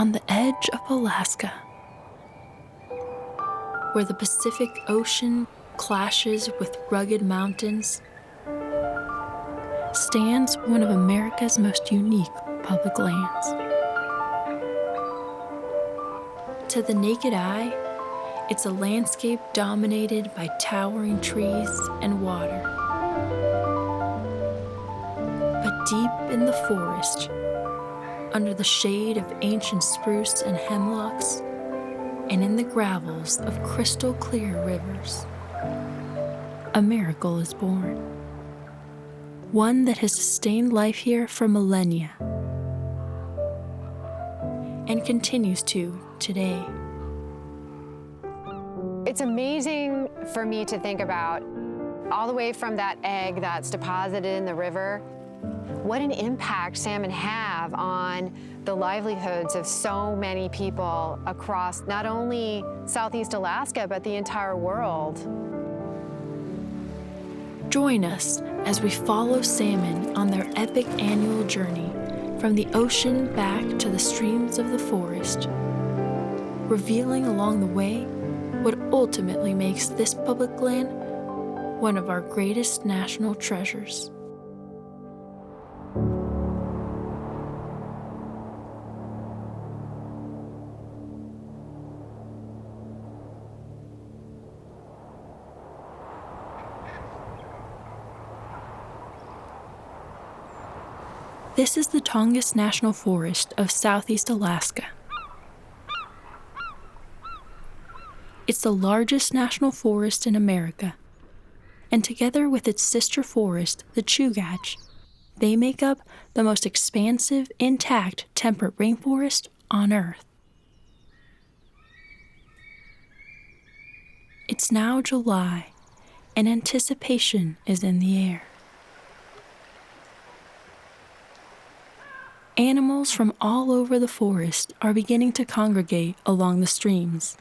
on the edge of Alaska, where the Pacific Ocean clashes with rugged mountains, stands one of America's most unique public lands. To the naked eye, it's a landscape dominated by towering trees and water. But deep in the forest, under the shade of ancient spruce and hemlocks, and in the gravels of crystal-clear rivers, a miracle is born. One that has sustained life here for millennia, and continues to today. It's amazing for me to think about, all the way from that egg that's deposited in the river, what an impact salmon have on the livelihoods of so many people across not only Southeast Alaska, but the entire world. Join us as we follow salmon on their epic annual journey from the ocean back to the streams of the forest, revealing along the way what ultimately makes this public land one of our greatest national treasures. This is the Tongass National Forest of Southeast Alaska. It's the largest national forest in America, and together with its sister forest, the Chugach, they make up the most expansive, intact temperate rainforest on Earth. It's now July, and anticipation is in the air. Animals from all over the forest are beginning to congregate along the streams.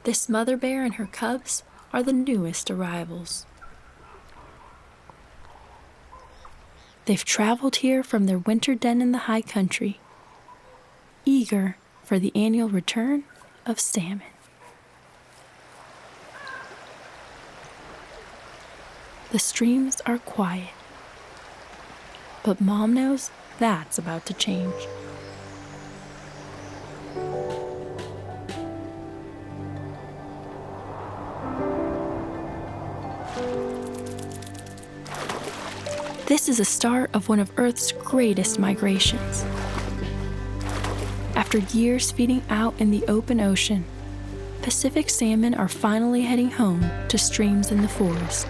This mother bear and her cubs are the newest arrivals. They've traveled here from their winter den in the high country, eager for the annual return of salmon. The streams are quiet, but Mom knows that's about to change. This is the start of one of Earth's greatest migrations. After years feeding out in the open ocean, Pacific salmon are finally heading home to streams in the forest.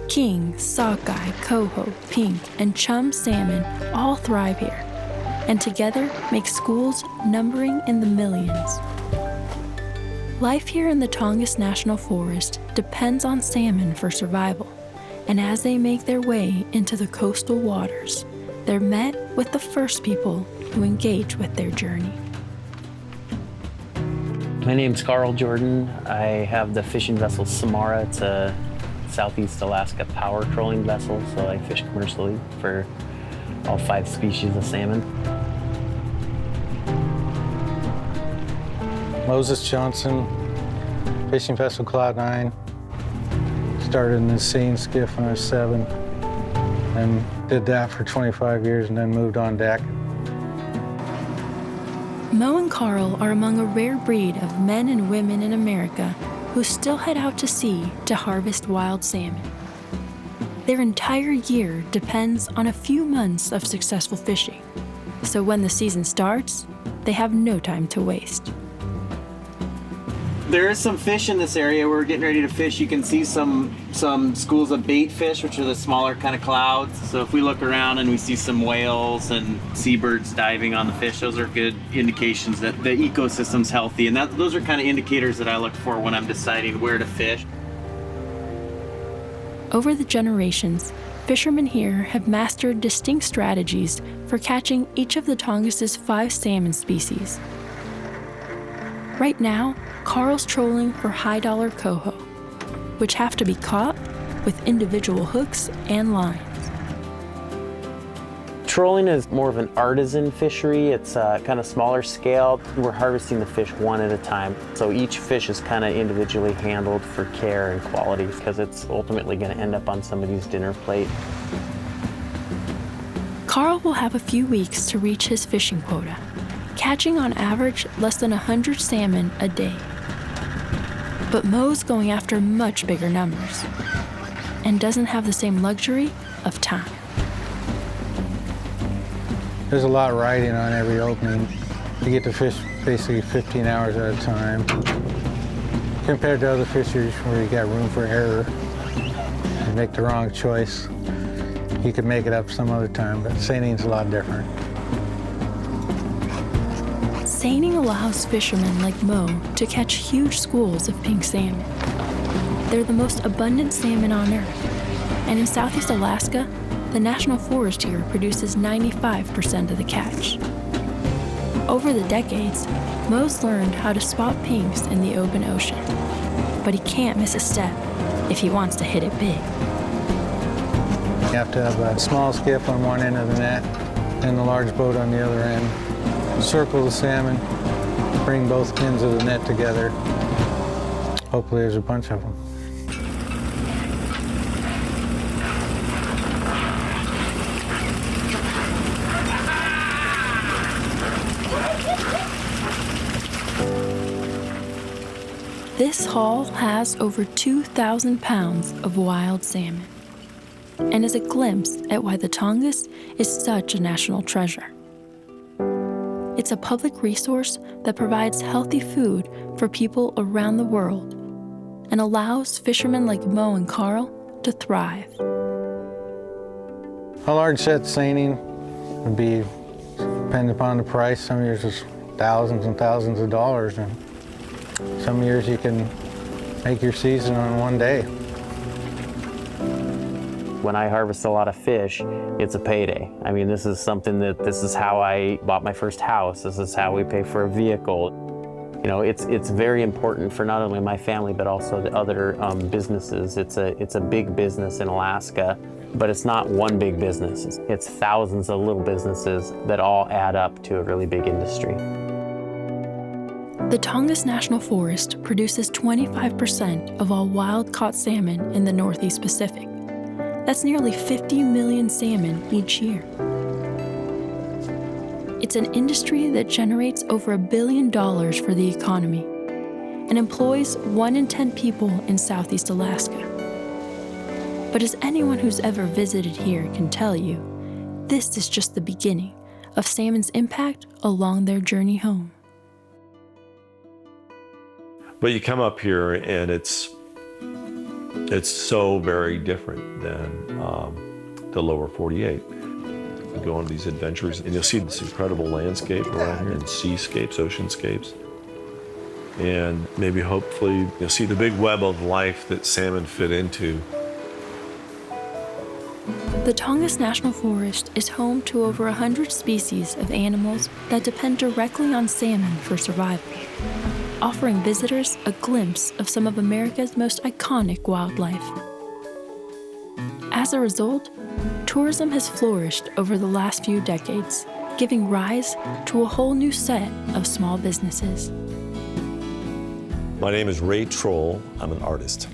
King, sockeye, coho, pink, and chum salmon all thrive here, and together make schools numbering in the millions. Life here in the Tongass National Forest depends on salmon for survival, and as they make their way into the coastal waters, they're met with the first people who engage with their journey. My name's Carl Jordan. I have the fishing vessel Samara. It's a Southeast Alaska power trolling vessel, so I fish commercially for all 5 species of salmon. Moses Johnson, fishing vessel Cloud 9. Started in the seine skiff when I was 7, and did that for 25 years and then moved on deck. Mo and Carl are among a rare breed of men and women in America who still head out to sea to harvest wild salmon. Their entire year depends on a few months of successful fishing, so when the season starts, they have no time to waste. There is some fish in this area. We're getting ready to fish. You can see some schools of bait fish, which are the smaller kind of clouds. So if we look around and we see some whales and seabirds diving on the fish, those are good indications that the ecosystem's healthy. And those are kind of indicators that I look for when I'm deciding where to fish. Over the generations, fishermen here have mastered distinct strategies for catching each of the Tongass's 5 salmon species. Right now, Carl's trolling for high-dollar coho, which have to be caught with individual hooks and lines. Trolling is more of an artisan fishery. It's kind of smaller scale. We're harvesting the fish one at a time. So each fish is kind of individually handled for care and quality because it's ultimately going to end up on somebody's dinner plate. Carl will have a few weeks to reach his fishing quota, catching on average less than 100 salmon a day. But Mo's going after much bigger numbers and doesn't have the same luxury of time. There's a lot riding on every opening. You get to fish basically 15 hours at a time. Compared to other fisheries where you got room for error, you make the wrong choice, you could make it up some other time, but seining's a lot different. Seining allows fishermen like Mo to catch huge schools of pink salmon. They're the most abundant salmon on Earth, and in Southeast Alaska, the National Forest here produces 95% of the catch. Over the decades, Mo's learned how to spot pinks in the open ocean, but he can't miss a step if he wants to hit it big. You have to have a small skiff on one end of the net and the large boat on the other end. Circle the salmon, bring both ends of the net together. Hopefully there's a bunch of them. This haul has over 2,000 pounds of wild salmon and is a glimpse at why the Tongass is such a national treasure. It's a public resource that provides healthy food for people around the world and allows fishermen like Mo and Carl to thrive. A large set seining would be, depending upon the price, some years it's thousands and thousands of dollars. And some years you can make your season on one day. When I harvest a lot of fish, it's a payday. I mean, this is how I bought my first house. This is how we pay for a vehicle. You know, it's very important for not only my family, but also the other businesses. It's a big business in Alaska, but it's not one big business. It's thousands of little businesses that all add up to a really big industry. The Tongass National Forest produces 25% of all wild-caught salmon in the Northeast Pacific. That's nearly 50 million salmon each year. It's an industry that generates over $1 billion for the economy and employs 1 in 10 people in Southeast Alaska. But as anyone who's ever visited here can tell you, this is just the beginning of salmon's impact along their journey home. But you come up here and it's so very different than the lower 48. You go on these adventures and you'll see this incredible landscape around here and seascapes, oceanscapes. And maybe hopefully you'll see the big web of life that salmon fit into. The Tongass National Forest is home to over 100 species of animals that depend directly on salmon for survival, offering visitors a glimpse of some of America's most iconic wildlife. As a result, tourism has flourished over the last few decades, giving rise to a whole new set of small businesses. My name is Ray Troll. I'm an artist.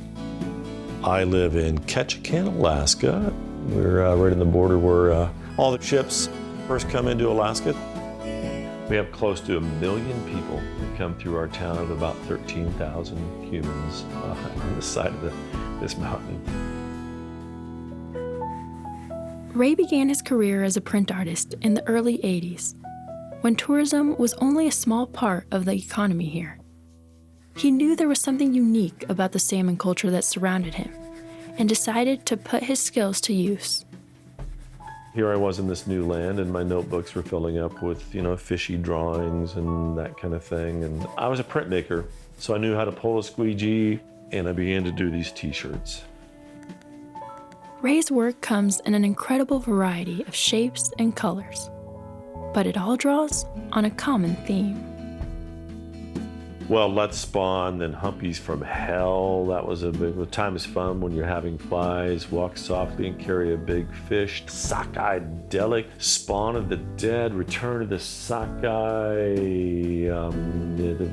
I live in Ketchikan, Alaska. We're right on the border where all the ships first come into Alaska. We have close to 1 million people that come through our town of about 13,000 humans on the side of this mountain. Ray began his career as a print artist in the early 80s, when tourism was only a small part of the economy here. He knew there was something unique about the salmon culture that surrounded him, and decided to put his skills to use. Here I was in this new land and my notebooks were filling up with, fishy drawings and that kind of thing. And I was a printmaker, so I knew how to pull a squeegee and I began to do these t-shirts. Ray's work comes in an incredible variety of shapes and colors, but it all draws on a common theme. Well, let's spawn, then humpies from hell. That was a big time is fun when you're having flies. Walk softly and carry a big fish. Sockeye delic, spawn of the dead, return to the sockeye.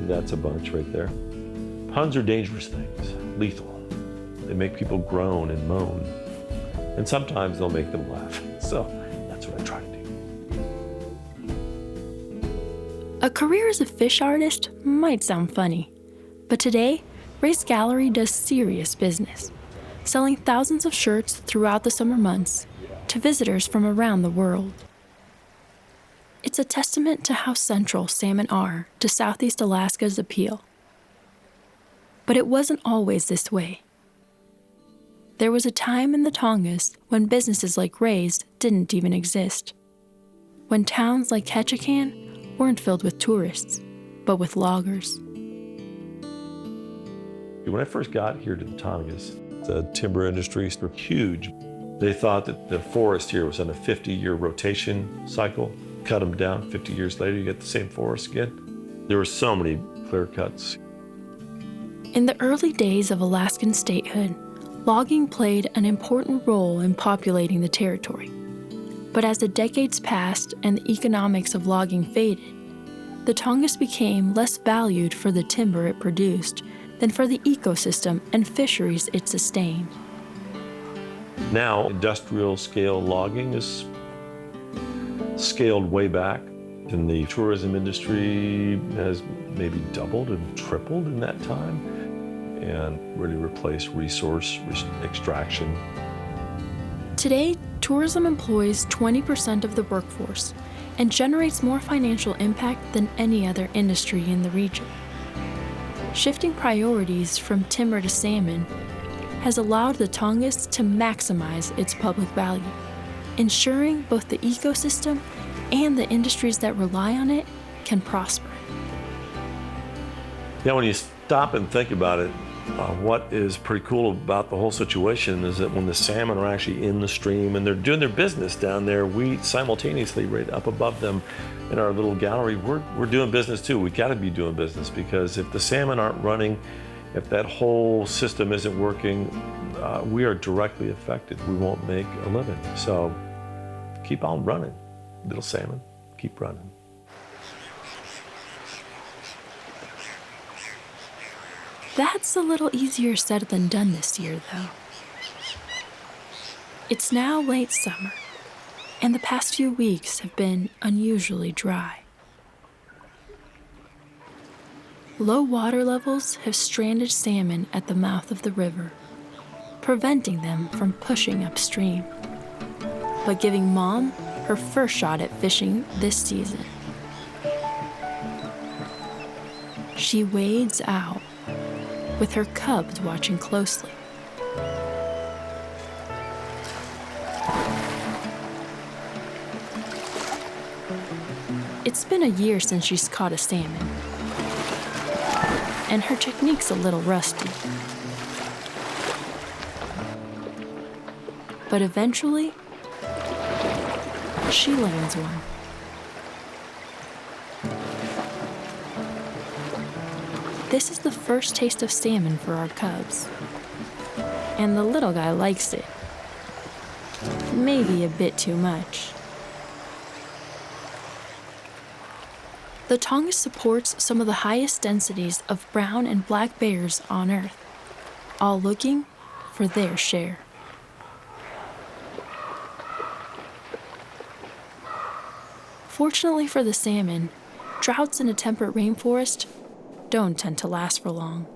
That's a bunch right there. Puns are dangerous things, lethal. They make people groan and moan. And sometimes they'll make them laugh. So that's what I try to do. A career as a fish artist might sound funny, but today, Ray's gallery does serious business, selling thousands of shirts throughout the summer months to visitors from around the world. It's a testament to how central salmon are to Southeast Alaska's appeal. But it wasn't always this way. There was a time in the Tongass when businesses like Ray's didn't even exist, when towns like Ketchikan weren't filled with tourists, but with loggers. When I first got here to the Tongass, the timber industries were huge. They thought that the forest here was on a 50-year rotation cycle. Cut them down, 50 years later, you get the same forest again. There were so many clear cuts. In the early days of Alaskan statehood, logging played an important role in populating the territory. But as the decades passed and the economics of logging faded, the Tongass became less valued for the timber it produced than for the ecosystem and fisheries it sustained. Now, industrial scale logging is scaled way back, and the tourism industry has maybe doubled and tripled in that time, and really replaced resource extraction. Today, tourism employs 20% of the workforce and generates more financial impact than any other industry in the region. Shifting priorities from timber to salmon has allowed the Tongass to maximize its public value, ensuring both the ecosystem and the industries that rely on it can prosper. Yeah, when you stop and think about it, what is pretty cool about the whole situation is that when the salmon are actually in the stream and they're doing their business down there, we simultaneously, right up above them in our little gallery, we're doing business too. We got to be doing business, because if the salmon aren't running, if that whole system isn't working, we are directly affected. We won't make a living. So keep on running, little salmon, keep running. That's a little easier said than done this year, though. It's now late summer, and the past few weeks have been unusually dry. Low water levels have stranded salmon at the mouth of the river, preventing them from pushing upstream, but giving Mom her first shot at fishing this season. She wades out, with her cubs watching closely. It's been a year since she's caught a salmon, and her technique's a little rusty. But eventually, she lands one. This is the first taste of salmon for our cubs, and the little guy likes it. Maybe a bit too much. The Tongass supports some of the highest densities of brown and black bears on Earth, all looking for their share. Fortunately for the salmon, droughts in a temperate rainforest don't tend to last for long.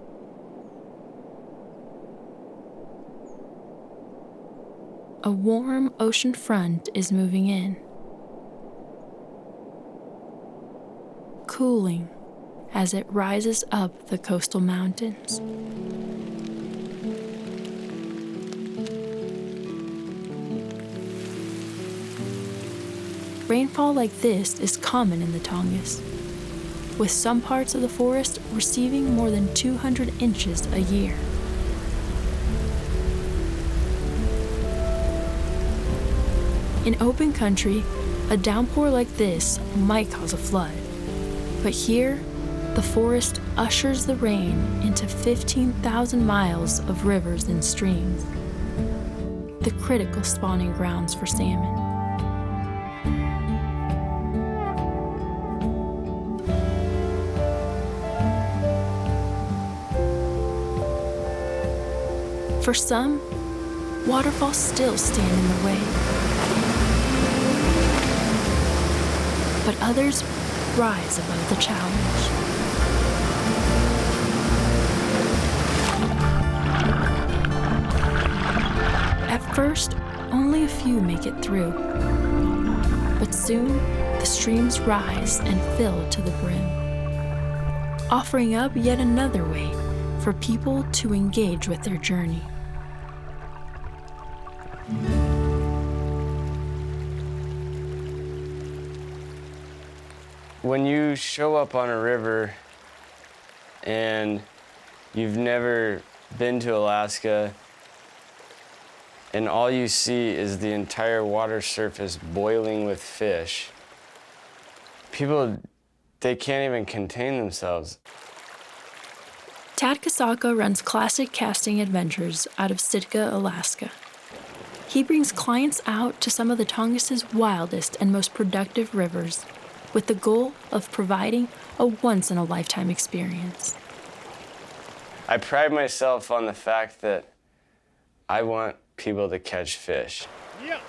A warm ocean front is moving in, cooling as it rises up the coastal mountains. Rainfall like this is common in the Tongass, with some parts of the forest receiving more than 200 inches a year. In open country, a downpour like this might cause a flood, but here, The forest ushers the rain into 15,000 miles of rivers and streams, the critical spawning grounds for salmon. For some, waterfalls still stand in the way. But others rise above the challenge. At first, only a few make it through. But soon, the streams rise and fill to the brim, offering up yet another way for people to engage with their journey. When you show up on a river and you've never been to Alaska and all you see is the entire water surface boiling with fish, people, they can't even contain themselves. Tad Kasaka runs classic casting adventures out of Sitka, Alaska. He brings clients out to some of the Tongass's wildest and most productive rivers, with the goal of providing a once-in-a-lifetime experience. I pride myself on the fact that I want people to catch fish. Yeah.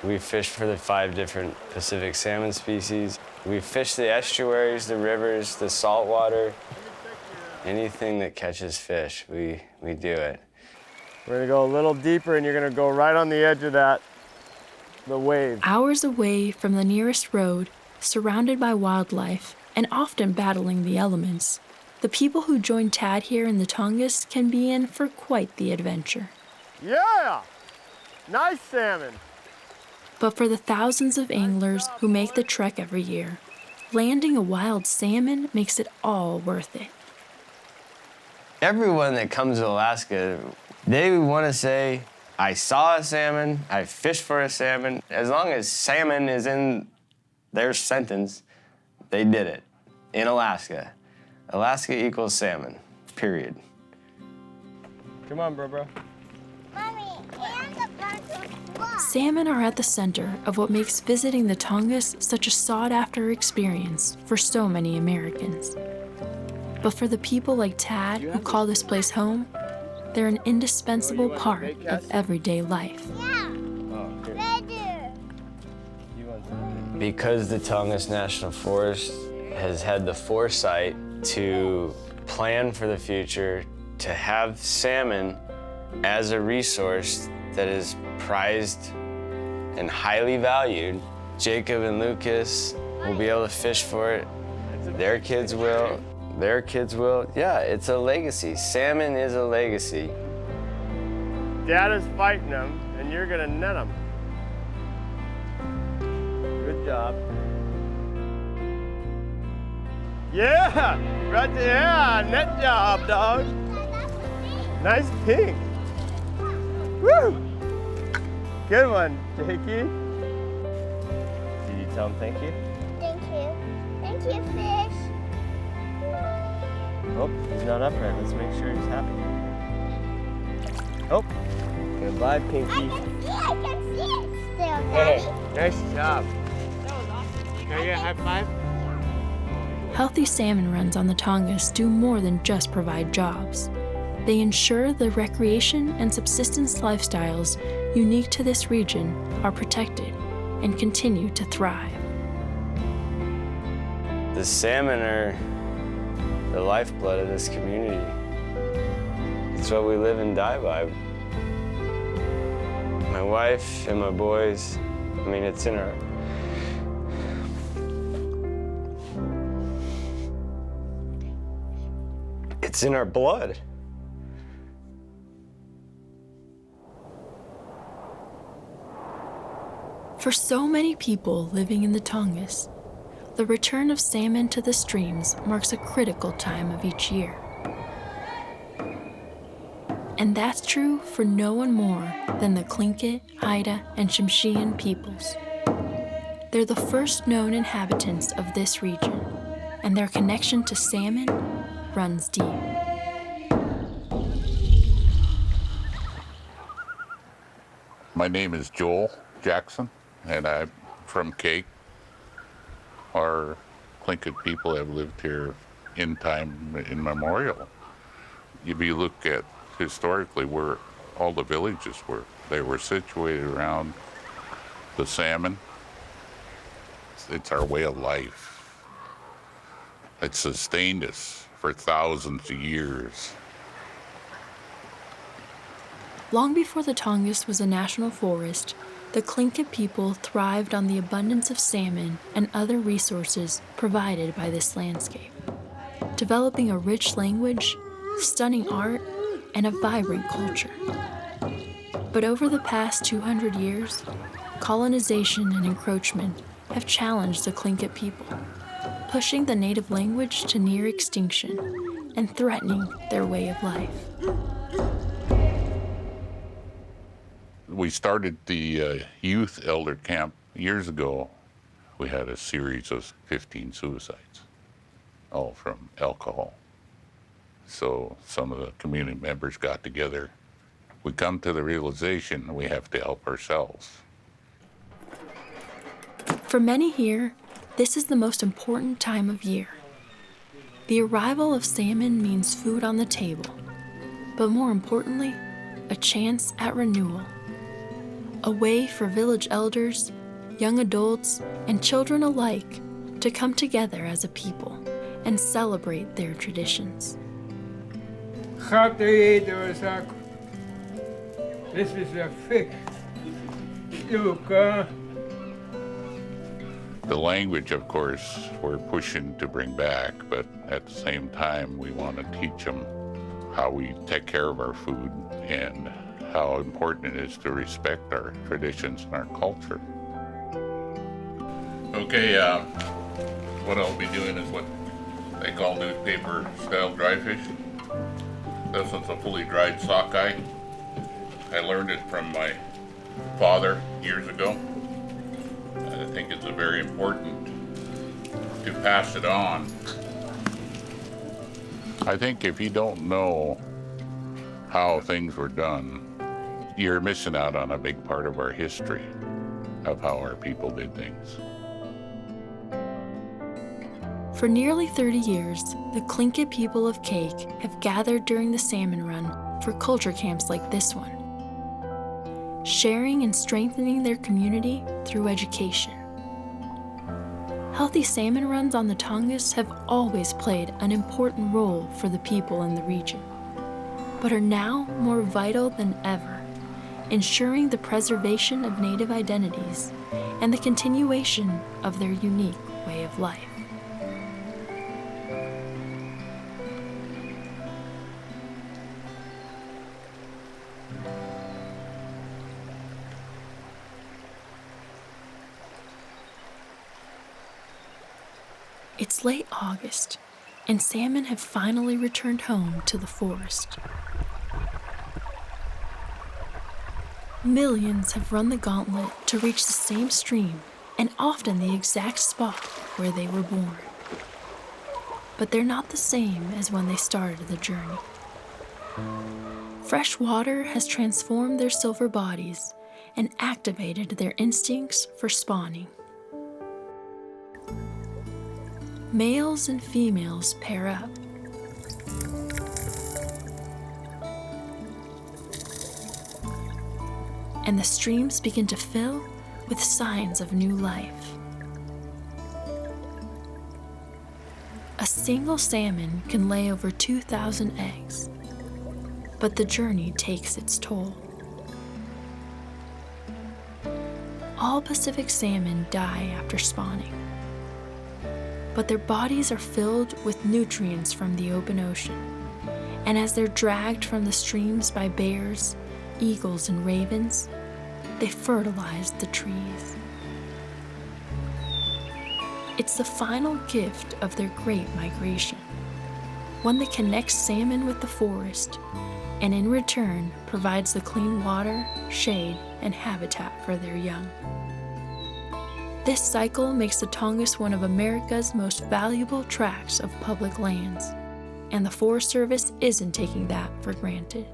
We fish for the 5 different Pacific salmon species. We fish the estuaries, the rivers, the saltwater. Anything that catches fish, we do it. We're gonna go a little deeper and you're gonna go right on the edge of the wave. Hours away from the nearest road, surrounded by wildlife and often battling the elements, the people who join Tad here in the Tongass can be in for quite the adventure. Yeah! Nice salmon! But for the thousands of anglers who make the trek every year, landing a wild salmon makes it all worth it. Everyone that comes to Alaska, they want to say, I saw a salmon, I fished for a salmon. As long as salmon is in their sentence, they did it in Alaska. Alaska equals salmon, period. Come on, bro. Mommy, and a bunch of what? Salmon are at the center of what makes visiting the Tongass such a sought-after experience for so many Americans. But for the people like Tad who call this place home, they're an indispensable part of everyday life. Yeah. Ready. Because the Tongass National Forest has had the foresight to plan for the future, to have salmon as a resource that is prized and highly valued. Jacob and Lucas will be able to fish for it. Their kids will. Their kids will. Yeah, it's a legacy. Salmon is a legacy. Dad is fighting them, and you're gonna net them. Good job. Yeah! Right there, yeah, net job, dog. Nice pink. Woo! Good one, Jakey. Did you tell him thank you? Thank you. Thank you, fish. Oh, he's not upright. Let's make sure he's happy. Oh, goodbye, Pinky. I can see it still, Hey, Daddy. nice job. Can I get a high five? Healthy salmon runs on the Tongass do more than just provide jobs. They ensure the recreation and subsistence lifestyles unique to this region are protected and continue to thrive. The salmon are the lifeblood of this community. It's what we live and die by. My wife and my boys, I mean, it's in our... It's in our blood. For so many people living in the Tongass, the return of salmon to the streams marks a critical time of each year. And that's true for no one more than the Tlingit, Haida, and Tsimshian peoples. They're the first known inhabitants of this region, and their connection to salmon runs deep. My name is Joel Jackson, and I'm from Cake. Our Tlingit people have lived here in time immemorial. If you look at historically where all the villages were, they were situated around the salmon. It's our way of life. It sustained us for thousands of years. Long before the Tongass was a national forest, the Tlingit people thrived on the abundance of salmon and other resources provided by this landscape, developing a rich language, stunning art, and a vibrant culture. But over the past 200 years, colonization and encroachment have challenged the Tlingit people, pushing the native language to near extinction and threatening their way of life. We started the youth elder camp years ago. We had a series of 15 suicides, all from alcohol. So some of the community members got together. We come to the realization we have to help ourselves. For many here, this is the most important time of year. The arrival of salmon means food on the table, but more importantly, a chance at renewal. A way for village elders, young adults, and children alike to come together as a people and celebrate their traditions. This is a fish. The language, of course, we're pushing to bring back, but at the same time, we want to teach them how we take care of our food and how important it is to respect our traditions and our culture. Okay, what I'll be doing is what they call newspaper-style dry fish. This one's a fully dried sockeye. I learned it from my father years ago. I think it's very important to pass it on. I think if you don't know how things were done, you're missing out on a big part of our history of how our people did things. For nearly 30 years, the Tlingit people of Cake have gathered during the salmon run for culture camps like this one, sharing and strengthening their community through education. Healthy salmon runs on the Tongass have always played an important role for the people in the region, but are now more vital than ever, ensuring the preservation of native identities and the continuation of their unique way of life. It's late August, and salmon have finally returned home to the forest. Millions have run the gauntlet to reach the same stream and often the exact spot where they were born. But they're not the same as when they started the journey. Fresh water has transformed their silver bodies and activated their instincts for spawning. Males and females pair up. And the streams begin to fill with signs of new life. A single salmon can lay over 2,000 eggs, but the journey takes its toll. All Pacific salmon die after spawning, but their bodies are filled with nutrients from the open ocean, and as they're dragged from the streams by bears, eagles, and ravens, they fertilize the trees. It's the final gift of their great migration, one that connects salmon with the forest, and in return provides the clean water, shade, and habitat for their young. This cycle makes the Tongass one of America's most valuable tracts of public lands, and the Forest Service isn't taking that for granted.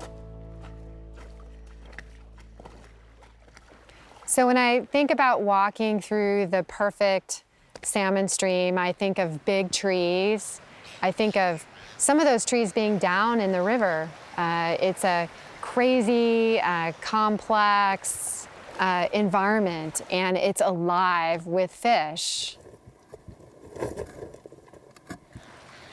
So when I think about walking through the perfect salmon stream, I think of big trees. I think of some of those trees being down in the river. It's a crazy, complex environment, and it's alive with fish.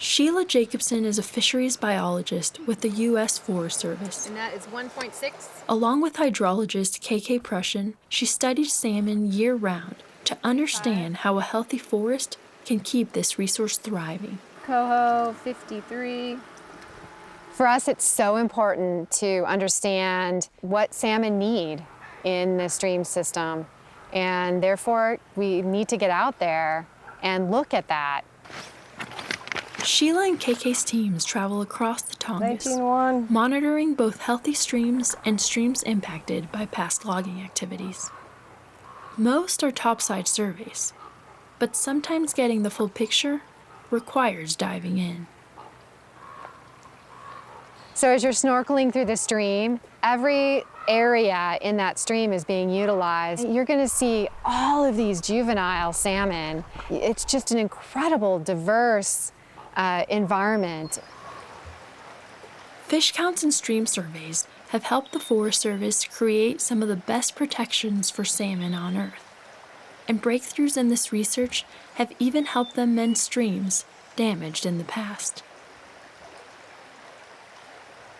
Sheila Jacobson is a fisheries biologist with the U.S. Forest Service. And that is 1.6. Along with hydrologist K.K. Prussian, she studied salmon year-round to understand how a healthy forest can keep this resource thriving. Coho, 53. For us, it's so important to understand what salmon need in the stream system, and therefore we need to get out there and look at that. Sheila and KK's teams travel across the Tongass, 19-1. monitoring both healthy streams and streams impacted by past logging activities. Most are topside surveys, but sometimes getting the full picture requires diving in. So as you're snorkeling through the stream, every area in that stream is being utilized. You're going to see all of these juvenile salmon. It's just an incredible, diverse environment. Fish counts and stream surveys have helped the Forest Service create some of the best protections for salmon on Earth. And breakthroughs in this research have even helped them mend streams damaged in the past.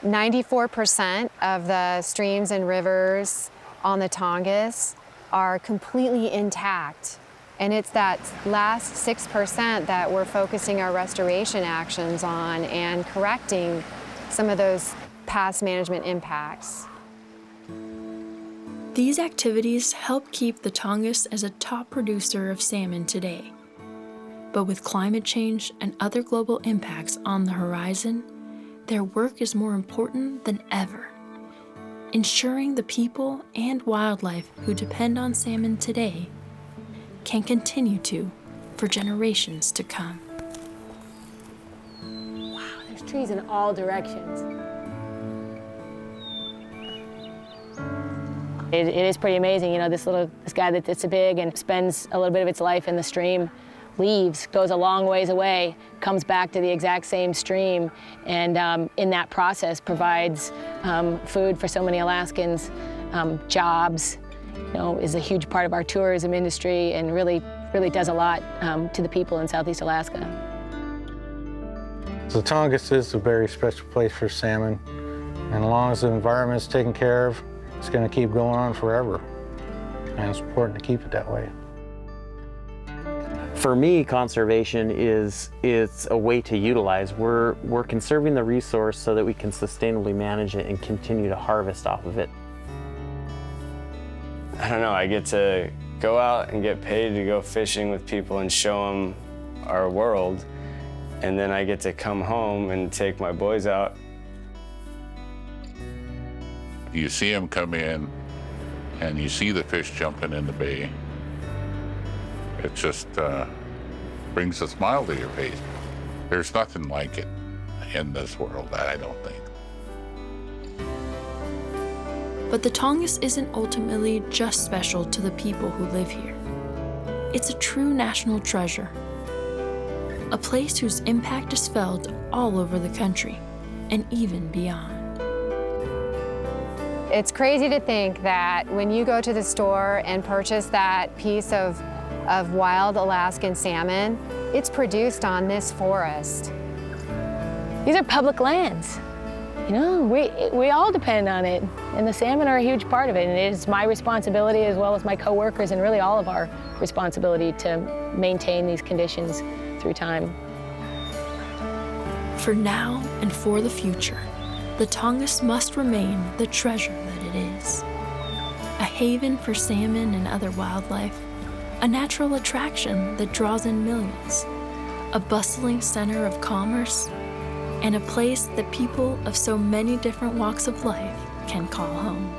94% of the streams and rivers on the Tongass are completely intact. And it's that last 6% that we're focusing our restoration actions on and correcting some of those past management impacts. These activities help keep the Tongass as a top producer of salmon today. But with climate change and other global impacts on the horizon, their work is more important than ever, ensuring the people and wildlife who depend on salmon today can continue to for generations to come. Wow, there's trees in all directions. It is pretty amazing, you know, this guy that's so big and spends a little bit of its life in the stream, leaves, goes a long ways away, comes back to the exact same stream, and in that process provides food for so many Alaskans, jobs, you know, is a huge part of our tourism industry, and really does a lot to the people in Southeast Alaska. The Tongass is a very special place for salmon, and as long as the environment's taken care of, it's going to keep going on forever, and it's important to keep it that way. For me, conservation it's a way to utilize. We're conserving the resource so that we can sustainably manage it and continue to harvest off of it. I don't know, I get to go out and get paid to go fishing with people and show them our world, and then I get to come home and take my boys out. You see them come in, and you see the fish jumping in the bay. It just brings a smile to your face. There's nothing like it in this world, I don't think. But the Tongass isn't ultimately just special to the people who live here. It's a true national treasure, a place whose impact is felt all over the country and even beyond. It's crazy to think that when you go to the store and purchase that piece of wild Alaskan salmon, it's produced on this forest. These are public lands. You know, we all depend on it, and the salmon are a huge part of it, and it is my responsibility as well as my coworkers and really all of our responsibility to maintain these conditions through time. For now and for the future, the Tongass must remain the treasure that it is. A haven for salmon and other wildlife, a natural attraction that draws in millions, a bustling center of commerce, and a place that people of so many different walks of life can call home.